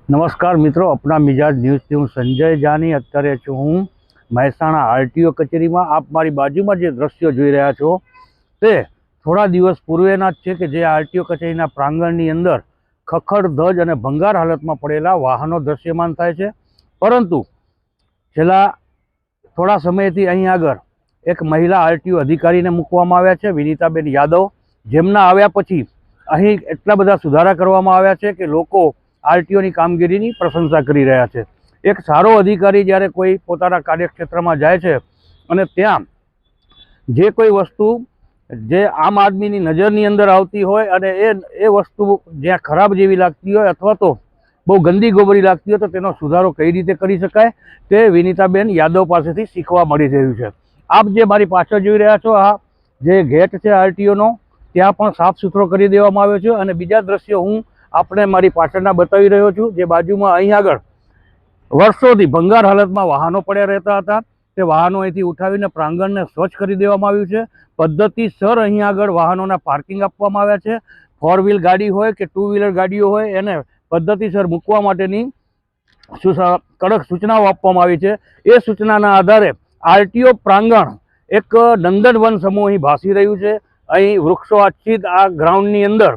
नमस्कार मित्रों, अपना मिजाज न्यूज़ थी हूँ संजय जानी। अत्यारे छूँ हूँ મહેસાણા આરટીઓ કચેરીમાં। आप मारी बाजूमां जे दृश्यो જોઈ રહ્યા છો તે થોડા દિવસ પૂર્વેના જ છે કે જે આરટીઓ કચેરીના પ્રાંગણની અંદર ખખડધજ અને ભંગાર હાલતમાં પડેલા વાહનો દૃશ્યમાન થાય છે। પરંતુ છેલ્લા થોડા સમયથી અહીં આગળ એક મહિલા આરટીઓ અધિકારીને મૂકવામાં આવ્યા છે, વિનીતાબેન યાદવ, જેમના આવ્યા પછી અહીં એટલા બધા સુધારા કરવામાં આવ્યા છે કે લોકો આરટીઓની કામગીરીની પ્રશંસા કરી રહ્યા છે। एक सारो अधिकारी જ્યારે कोई પોતાના કાર્યક્ષેત્રમાં જાય છે અને ત્યાં જે કોઈ વસ્તુ જે આમ આદમીની નજરની અંદર આવતી હોય અને એ વસ્તુ જ્યાં ખરાબ જેવી લાગતી હોય અથવા તો બહુ ગંદી ગોબરી લાગતી હોય તો તેનો સુધારો કઈ રીતે કરી શકાય તે વિનીતાબેન યાદવ પાસેથી શીખવા મળી રહ્યું છે। આપ જે મારી પાછળ જોઈ રહ્યા છો આ જે ગેટ છે આરટીઓનો ત્યાં પણ સાફ સુથરો કરી દેવામાં આવ્યો છે અને બીજા દ્રશ્યો હું આપણે મારી પાછળના બતાવી રહ્યો છું। જે બાજુમાં અહીં આગળ વર્ષોથી ભંગાર હાલતમાં વાહનો પડ્યા રહેતા હતા તે વાહનો અહીંથી ઉઠાવીને પ્રાંગણને સ્વચ્છ કરી દેવામાં આવ્યું છે। પદ્ધતિસર અહીં આગળ વાહનોના પાર્કિંગ આપવામાં આવ્યા છે। 4 વ્હીલ ગાડી હોય કે 2 વ્હીલર ગાડીઓ હોય એને પદ્ધતિસર મૂકવા માટેની કડક સૂચનાઓ આપવામાં આવી છે। એ સૂચનાના આધારે આરટીઓ પ્રાંગણ એક નંદનવન સમૂહ અહીં ભાસી રહ્યું છે। અહીં વૃક્ષો આચ્છિત આ ગ્રાઉન્ડની અંદર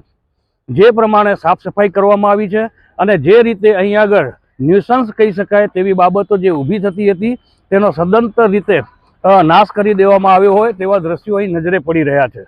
જે પ્રમાણે સાફ સફાઈ કરવામાં આવી છે અને જે રીતે અહીં આગળ ન્યુસન્સ કહી શકાય તેવી બાબતો જે ઊભી થતી હતી તેનો સદંતર રીતે નાશ કરી દેવામાં આવ્યો હોય તેવા દ્રશ્યો અહીં નજરે પડી રહ્યા છે।